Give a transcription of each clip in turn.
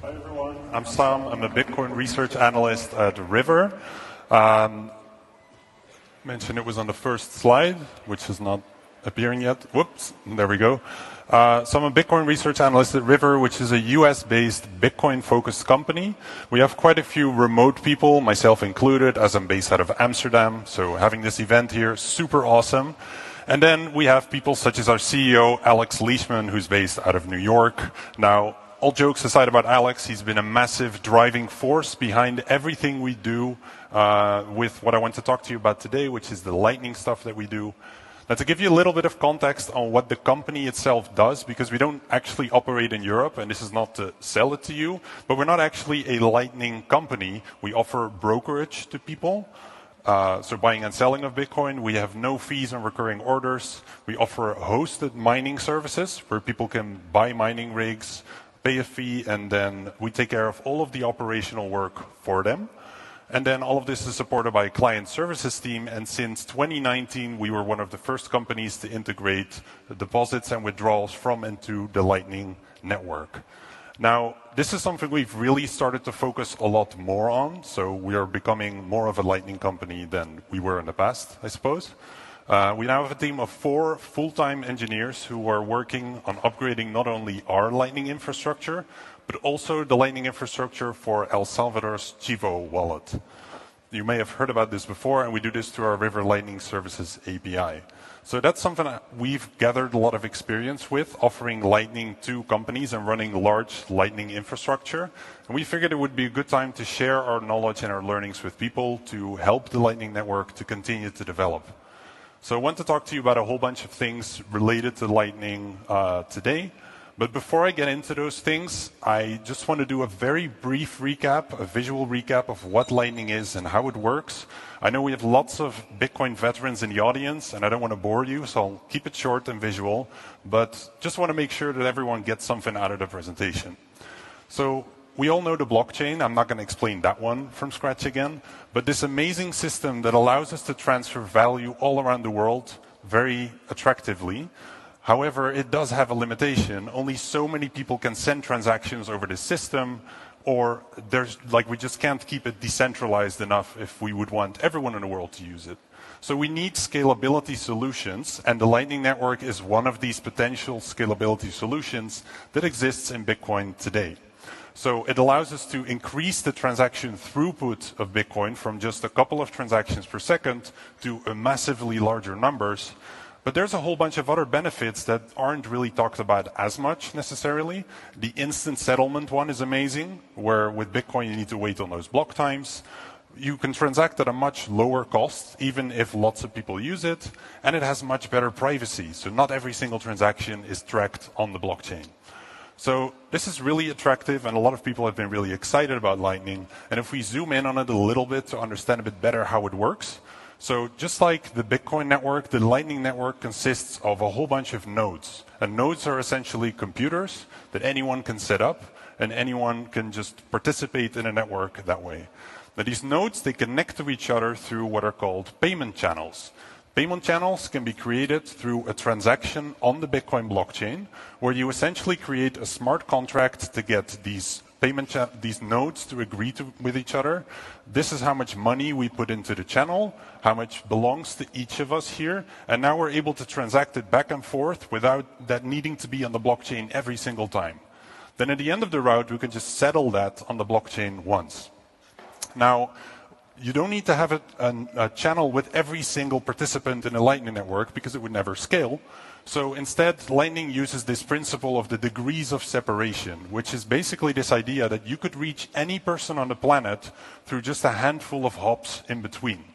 Hi everyone, I'm Sam. I'm a Bitcoin research analyst at River. Mentioned it was on the first slide, which is not appearing yet. Whoops, there we go. So I'm a Bitcoin research analyst at River, which is a US-based Bitcoin-focused company. We have quite a few remote people, myself included, as I'm based out of Amsterdam. So having this event here, super awesome. And then we have people such as our CEO, Alex Leishman, who's based out of New York. Now, all jokes aside about Alex, he's been a massive driving force behind everything we do with what I want to talk to you about today, which is the Lightning stuff that we do. Now, to give you a little bit of context on what the company itself does, because we don't actually operate in Europe, and this is not to sell it to you, but we're not actually a Lightning company. We offer brokerage to people. So buying and selling of Bitcoin, we have no fees on recurring orders. We offer hosted mining services where people can buy mining rigs, pay a fee, and then we take care of all of the operational work for them. And then all of this is supported by a client services team. And since 2019, we were one of the first companies to integrate the deposits and withdrawals from and to the Lightning network. Now, this is something we've really started to focus a lot more on. So we are becoming more of a Lightning company than we were in the past, I suppose. We now have a team of 4 full-time engineers who are working on upgrading not only our Lightning infrastructure, but also the Lightning infrastructure for El Salvador's Chivo wallet. You may have heard about this before, and we do this through our River Lightning Services API. So that's something that we've gathered a lot of experience with, offering Lightning to companies and running large Lightning infrastructure. And we figured it would be a good time to share our knowledge and our learnings with people to help the Lightning network to continue to develop. So I want to talk to you about a whole bunch of things related to Lightning today. But before I get into those things, I just want to do a very brief recap, a visual recap of what Lightning is and how it works. I know we have lots of Bitcoin veterans in the audience, and I don't want to bore you, so I'll keep it short and visual. But just want to make sure that everyone gets something out of the presentation. So we all know the blockchain. I'm not going to explain that one from scratch again. But this amazing system that allows us to transfer value all around the world very attractively. However, it does have a limitation. Only so many people can send transactions over the system, or we just can't keep it decentralized enough if we would want everyone in the world to use it. So we need scalability solutions, and the Lightning Network is one of these potential scalability solutions that exists in Bitcoin today. So it allows us to increase the transaction throughput of Bitcoin from just a couple of transactions per second to a massively larger numbers. But there's a whole bunch of other benefits that aren't really talked about as much necessarily. The instant settlement one is amazing, where with Bitcoin you need to wait on those block times. You can transact at a much lower cost, even if lots of people use it, and it has much better privacy. So not every single transaction is tracked on the blockchain. So this is really attractive, and a lot of people have been really excited about Lightning. And if we zoom in on it a little bit to understand a bit better how it works, so just like the Bitcoin network, the Lightning network consists of a whole bunch of nodes. And nodes are essentially computers that anyone can set up, and anyone can just participate in a network that way. Now these nodes, they connect to each other through what are called payment channels. Payment channels can be created through a transaction on the Bitcoin blockchain, where you essentially create a smart contract to get these these nodes to agree with each other. This is how much money we put into the channel, how much belongs to each of us here, and now we're able to transact it back and forth without that needing to be on the blockchain every single time. Then at the end of the route, we can just settle that on the blockchain once. Now, you don't need to have a channel with every single participant in a Lightning network because it would never scale. So instead, Lightning uses this principle of the degrees of separation, which is basically this idea that you could reach any person on the planet through just a handful of hops in between.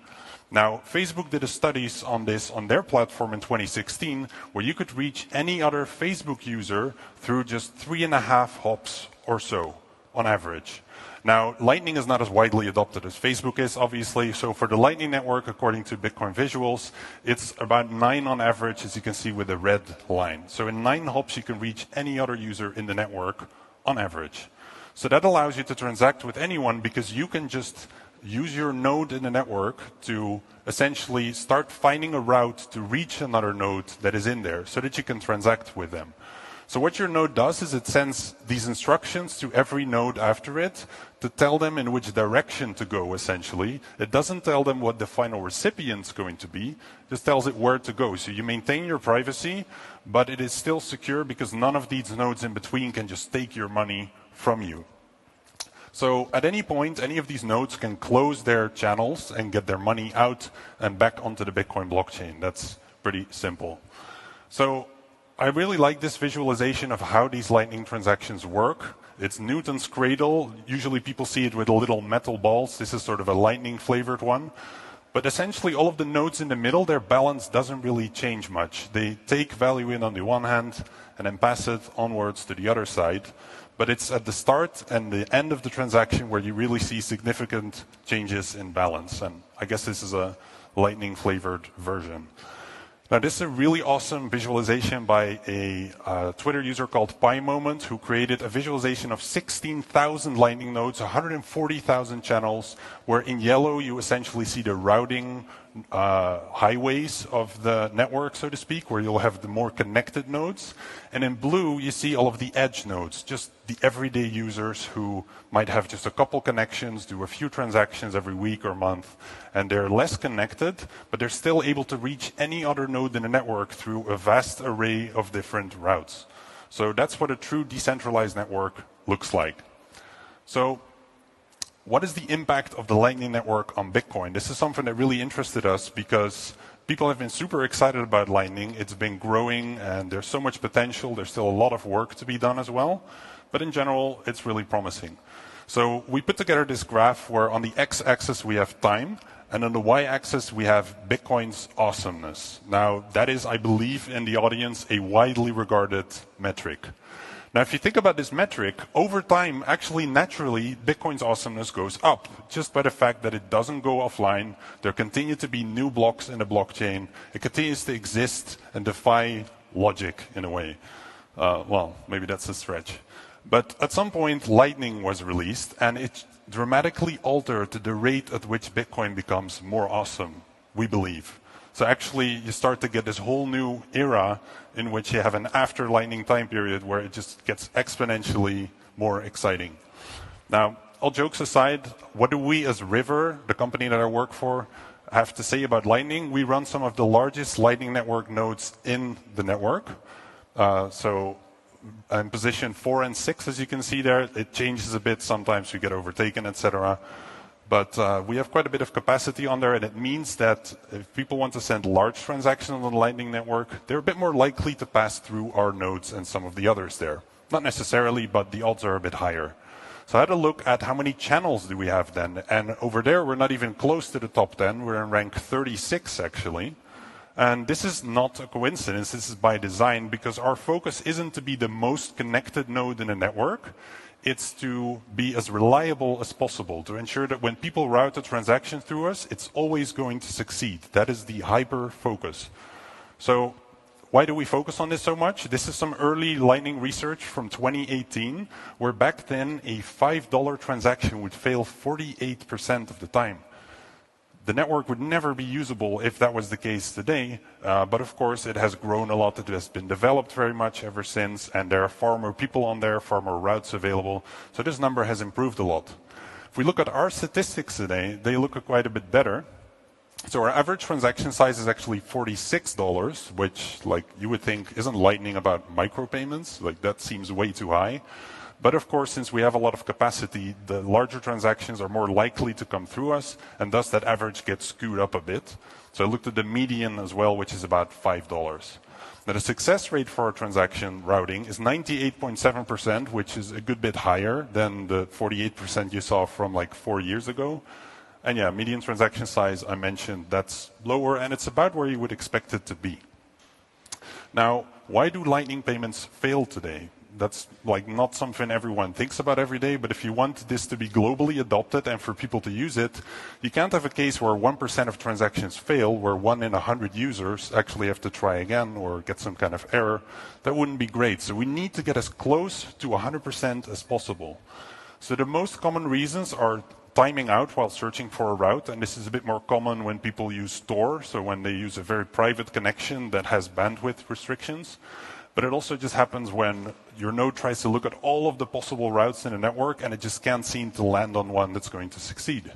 Now, Facebook did a studies on this on their platform in 2016, where you could reach any other Facebook user through just 3.5 hops or so, on average. Now, Lightning is not as widely adopted as Facebook is, obviously. So for the Lightning Network, according to Bitcoin Visuals, it's about 9 on average, as you can see with the red line. So in 9 hops, you can reach any other user in the network on average. So that allows you to transact with anyone because you can just use your node in the network to essentially start finding a route to reach another node that is in there so that you can transact with them. So what your node does is it sends these instructions to every node after it to tell them in which direction to go, essentially. It doesn't tell them what the final recipient's going to be, it just tells it where to go. So you maintain your privacy, but it is still secure because none of these nodes in between can just take your money from you. So at any point, any of these nodes can close their channels and get their money out and back onto the Bitcoin blockchain. That's pretty simple. So I really like this visualization of how these Lightning transactions work. It's Newton's cradle. Usually people see it with little metal balls. This is sort of a Lightning flavored one. But essentially all of the nodes in the middle, their balance doesn't really change much. They take value in on the one hand and then pass it onwards to the other side. But it's at the start and the end of the transaction where you really see significant changes in balance. And I guess this is a Lightning flavored version. Now, this is a really awesome visualization by a Twitter user called PyMoment, who created a visualization of 16,000 Lightning nodes, 140,000 channels, where in yellow you essentially see the routing highways of the network, so to speak, where you'll have the more connected nodes. And in blue, you see all of the edge nodes, just the everyday users who might have just a couple connections, do a few transactions every week or month, and they're less connected, but they're still able to reach any other node in the network through a vast array of different routes. So that's what a true decentralized network looks like. So what is the impact of the Lightning Network on Bitcoin? This is something that really interested us because people have been super excited about Lightning. It's been growing and there's so much potential. There's still a lot of work to be done as well. But in general, it's really promising. So we put together this graph where on the x-axis we have time, and on the y-axis we have Bitcoin's awesomeness. Now, that is, I believe, in the audience, a widely regarded metric. Now, if you think about this metric, over time, actually, naturally, Bitcoin's awesomeness goes up, just by the fact that it doesn't go offline. There continue to be new blocks in the blockchain. It continues to exist and defy logic, in a way. Well, maybe that's a stretch. But at some point, Lightning was released, and it dramatically altered the rate at which Bitcoin becomes more awesome, we believe. So actually, you start to get this whole new era in which you have an after Lightning time period where it just gets exponentially more exciting. Now, all jokes aside, what do we as River, the company that I work for, have to say about Lightning? We run some of the largest Lightning Network nodes in the network. So in position 4 and 6, as you can see there, it changes a bit. Sometimes we get overtaken, etc. But we have quite a bit of capacity on there, and it means that if people want to send large transactions on the Lightning Network, they're a bit more likely to pass through our nodes and some of the others there. Not necessarily, but the odds are a bit higher. So I had a look at how many channels do we have then. And over there, we're not even close to the top 10. We're in rank 36, actually. And this is not a coincidence. This is by design, because our focus isn't to be the most connected node in a network. It's to be as reliable as possible, to ensure that when people route a transaction through us, it's always going to succeed. That is the hyper focus. So why do we focus on this so much? This is some early Lightning research from 2018, where back then a $5 transaction would fail 48% of the time. The network would never be usable if that was the case today, but of course it has grown a lot. It has been developed very much ever since, and there are far more people on there, far more routes available. So this number has improved a lot. If we look at our statistics today, they look quite a bit better. So our average transaction size is actually $46, which, like, you would think isn't Lightning about micropayments. Like, that seems way too high. But of course, since we have a lot of capacity, the larger transactions are more likely to come through us, and thus that average gets skewed up a bit. So I looked at the median as well, which is about $5. Now, the success rate for our transaction routing is 98.7%, which is a good bit higher than the 48% you saw from like 4 years ago. And yeah, median transaction size, I mentioned, that's lower, and it's about where you would expect it to be. Now, why do Lightning payments fail today? That's like not something everyone thinks about every day, but if you want this to be globally adopted and for people to use it, you can't have a case where 1% of transactions fail, where 1 in 100 users actually have to try again or get some kind of error. That wouldn't be great. So we need to get as close to 100% as possible. So the most common reasons are timing out while searching for a route, and this is a bit more common when people use Tor, so when they use a very private connection that has bandwidth restrictions. But it also just happens when your node tries to look at all of the possible routes in a network and it just can't seem to land on one that's going to succeed.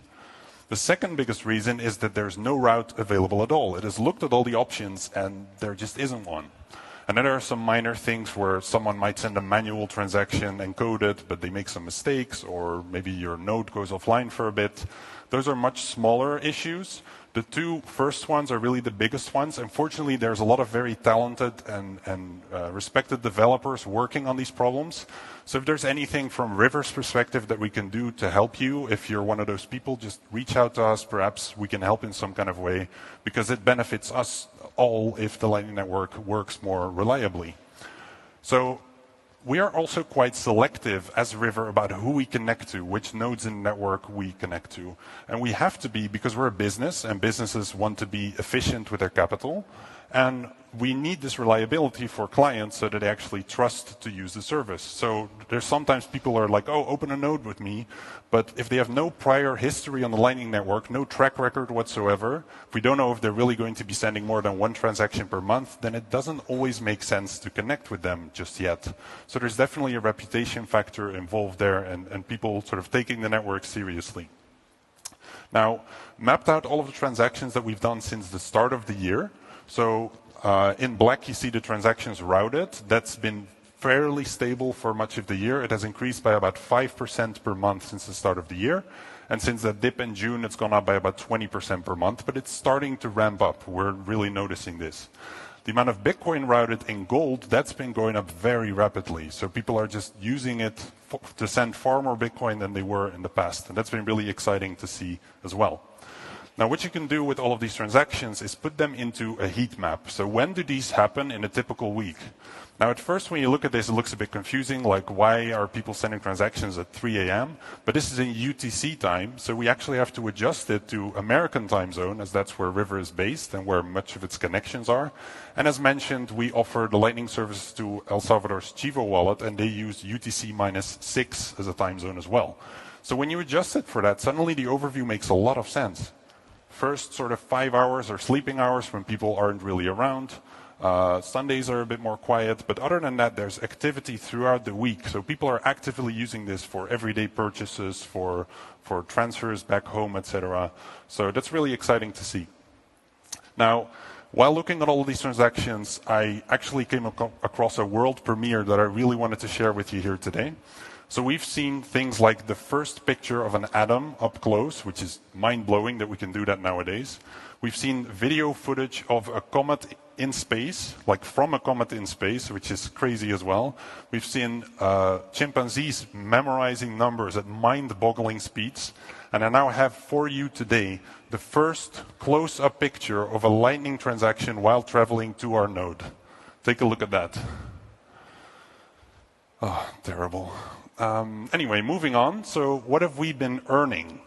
The second biggest reason is that there's no route available at all. It has looked at all the options and there just isn't one. And then there are some minor things where someone might send a manual transaction and code it, but they make some mistakes, or maybe your node goes offline for a bit. Those are much smaller issues. The two first ones are really the biggest ones. Unfortunately, there's a lot of very talented and respected developers working on these problems. So if there's anything from River's perspective that we can do to help you, if you're one of those people, just reach out to us. Perhaps we can help in some kind of way, because it benefits us all if the Lightning Network works more reliably. So we are also quite selective as River about who we connect to, which nodes in the network we connect to. And we have to be, because we're a business, and businesses want to be efficient with their capital. And we need this reliability for clients so that they actually trust to use the service. So there's sometimes people are like, oh, open a node with me. But if they have no prior history on the Lightning Network, no track record whatsoever, if we don't know if they're really going to be sending more than one transaction per month, then it doesn't always make sense to connect with them just yet. So there's definitely a reputation factor involved there, and people sort of taking the network seriously. Now, mapped out all of the transactions that we've done since the start of the year. So in black, you see the transactions routed. That's been fairly stable for much of the year. It has increased by about 5% per month since the start of the year. And since that dip in June, it's gone up by about 20% per month. But it's starting to ramp up. We're really noticing this. The amount of Bitcoin routed in gold, that's been going up very rapidly. So people are just using it to send far more Bitcoin than they were in the past. And that's been really exciting to see as well. Now, what you can do with all of these transactions is put them into a heat map. So when do these happen in a typical week? Now, at first, when you look at this, it looks a bit confusing, like why are people sending transactions at 3 a.m.? But this is in UTC time, so we actually have to adjust it to American time zone, as that's where River is based and where much of its connections are. And as mentioned, we offer the Lightning service to El Salvador's Chivo wallet, and they use UTC -6 as a time zone as well. So when you adjust it for that, suddenly the overview makes a lot of sense. First sort of 5 hours are sleeping hours when people aren't really around. Sundays are a bit more quiet, but other than that, there's activity throughout the week. So people are actively using this for everyday purchases, for transfers back home, etc. So that's really exciting to see. Now, while looking at all of these transactions, I actually came across a world premiere that I really wanted to share with you here today. So we've seen things like the first picture of an atom up close, which is mind-blowing that we can do that nowadays. We've seen video footage of a comet in space, like from a comet in space, which is crazy as well. We've seen chimpanzees memorizing numbers at mind-boggling speeds. And I now have for you today the first close-up picture of a Lightning transaction while traveling to our node. Take a look at that. Oh, terrible. Anyway, moving on. So what have we been earning?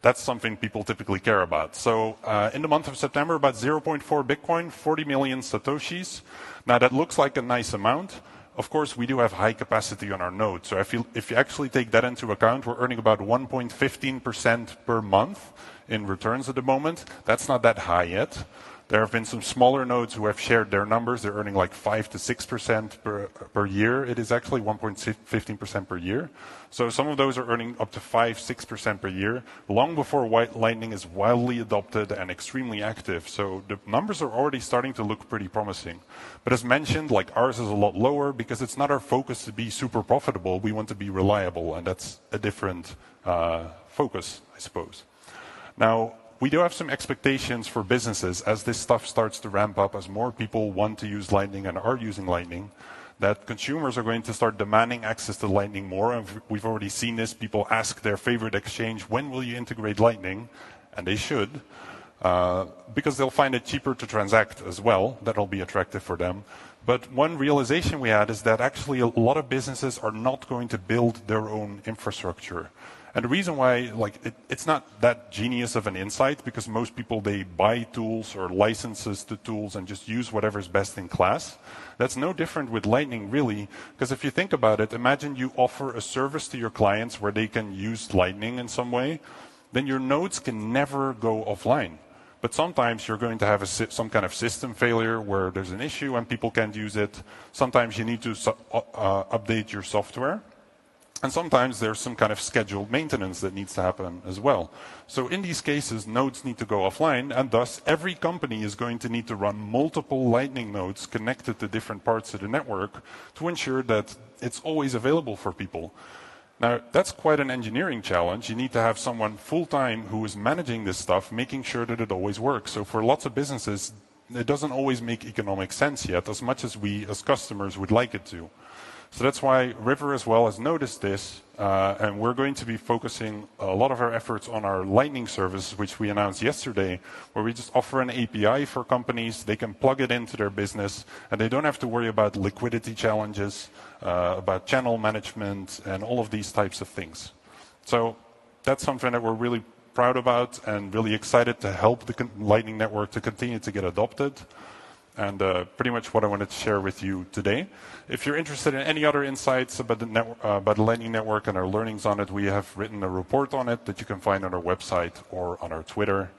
That's something people typically care about. So in the month of September, about 0.4 Bitcoin, 40 million Satoshis. Now that looks like a nice amount. Of course, we do have high capacity on our node. So if you actually take that into account, we're earning about 1.15% per month in returns at the moment. That's not that high yet. There have been some smaller nodes who have shared their numbers. They're earning like 5 to 6% per year. It is actually 1.15% per year. So some of those are earning up to 5-6% per year, long before Lightning is widely adopted and extremely active. So the numbers are already starting to look pretty promising. But as mentioned, like ours is a lot lower because it's not our focus to be super profitable. We want to be reliable, and that's a different focus, I suppose. Now, we do have some expectations for businesses as this stuff starts to ramp up, as more people want to use Lightning and are using Lightning, that consumers are going to start demanding access to Lightning more. And we've already seen this. People ask their favorite exchange, when will you integrate Lightning? And they should, because they'll find it cheaper to transact as well. That'll be attractive for them. But one realization we had is that actually a lot of businesses are not going to build their own infrastructure. And the reason why, it's not that genius of an insight, because most people, they buy tools or licenses to tools and just use whatever's best in class. That's no different with Lightning, really, because if you think about it, imagine you offer a service to your clients where they can use Lightning in some way, then your nodes can never go offline. But sometimes you're going to have some kind of system failure where there's an issue and people can't use it. Sometimes you need to update your software. And sometimes there's some kind of scheduled maintenance that needs to happen as well. So in these cases, nodes need to go offline, and thus every company is going to need to run multiple Lightning nodes connected to different parts of the network to ensure that it's always available for people. Now, that's quite an engineering challenge. You need to have someone full-time who is managing this stuff, making sure that it always works. So for lots of businesses, it doesn't always make economic sense yet, as much as we as customers would like it to. So that's why River as well has noticed this, and we're going to be focusing a lot of our efforts on our Lightning service, which we announced yesterday, where we just offer an API for companies. They can plug it into their business, and they don't have to worry about liquidity challenges, about channel management, and all of these types of things. So that's something that we're really proud about and really excited to help the Lightning Network to continue to get adopted. And pretty much what I wanted to share with you today. If you're interested in any other insights about the Lightning Network and our learnings on it, we have written a report on it that you can find on our website or on our Twitter.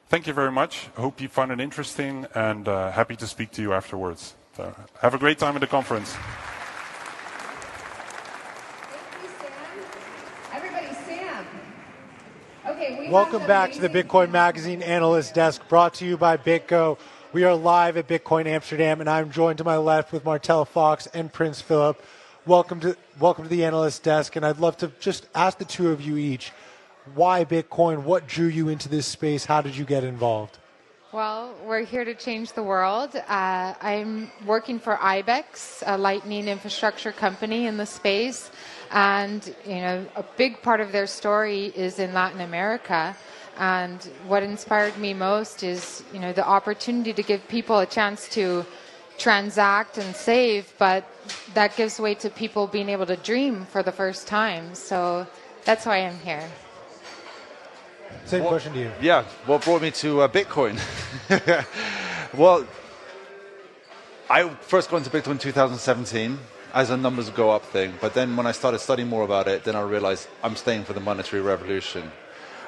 Thank you very much. I hope you found it interesting, and happy to speak to you afterwards. So have a great time at the conference. Thank you, Sam. Everybody, Sam. Okay, Welcome back to the Bitcoin Magazine Analyst Desk, brought to you by BitGo. We are live at Bitcoin Amsterdam, and I'm joined to my left with Martel Fox and Prince Philip. Welcome to the Analyst Desk, and I'd love to just ask the two of you each, why Bitcoin? What drew you into this space? How did you get involved? Well, we're here to change the world. I'm working for IBEX, a Lightning infrastructure company in the space, and a big part of their story is in Latin America. And what inspired me most is, the opportunity to give people a chance to transact and save, but that gives way to people being able to dream for the first time. So that's why I'm here. Same question to you. Yeah, what brought me to Bitcoin? Well, I first got into Bitcoin in 2017 as a numbers go up thing. But then when I started studying more about it, then I realized I'm staying for the monetary revolution.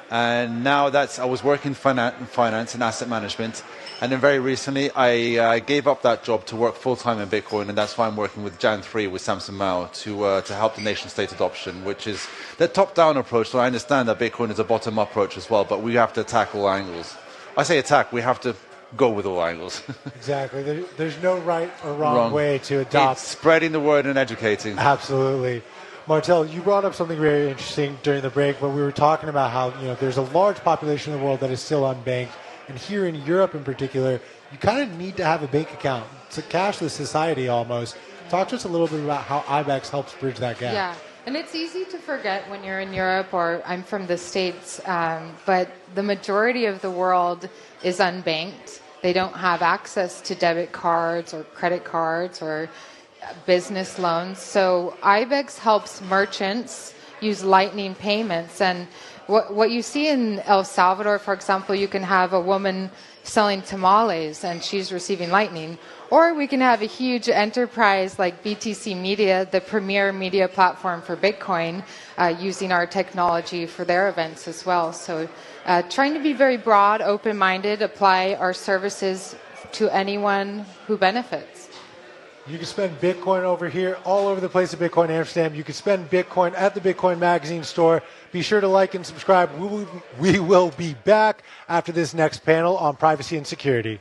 And now I was working in finance and asset management. And then very recently, I gave up that job to work full-time in Bitcoin. And that's why I'm working with Jan3 with Samson Mao to help the nation-state adoption, which is the top-down approach. So I understand that Bitcoin is a bottom-up approach as well, but we have to attack all angles. I say attack, we have to go with all angles. Exactly. There's no right or wrong way to adopt. It's spreading the word and educating. Absolutely. Martel, you brought up something very interesting during the break when we were talking about how there's a large population in the world that is still unbanked, and here in Europe in particular, you kind of need to have a bank account. It's a cashless society almost. Talk to us a little bit about how IBEX helps bridge that gap. Yeah, and it's easy to forget when you're in Europe, or I'm from the States, but the majority of the world is unbanked. They don't have access to debit cards or credit cards or business loans. So IBEX helps merchants use Lightning payments. And what you see in El Salvador, for example, you can have a woman selling tamales and she's receiving Lightning. Or we can have a huge enterprise like BTC Media, the premier media platform for Bitcoin, using our technology for their events as well. So trying to be very broad, open-minded, apply our services to anyone who benefits. You can spend Bitcoin over here, all over the place at Bitcoin Amsterdam. You can spend Bitcoin at the Bitcoin Magazine store. Be sure to like and subscribe. We will be back after this next panel on privacy and security.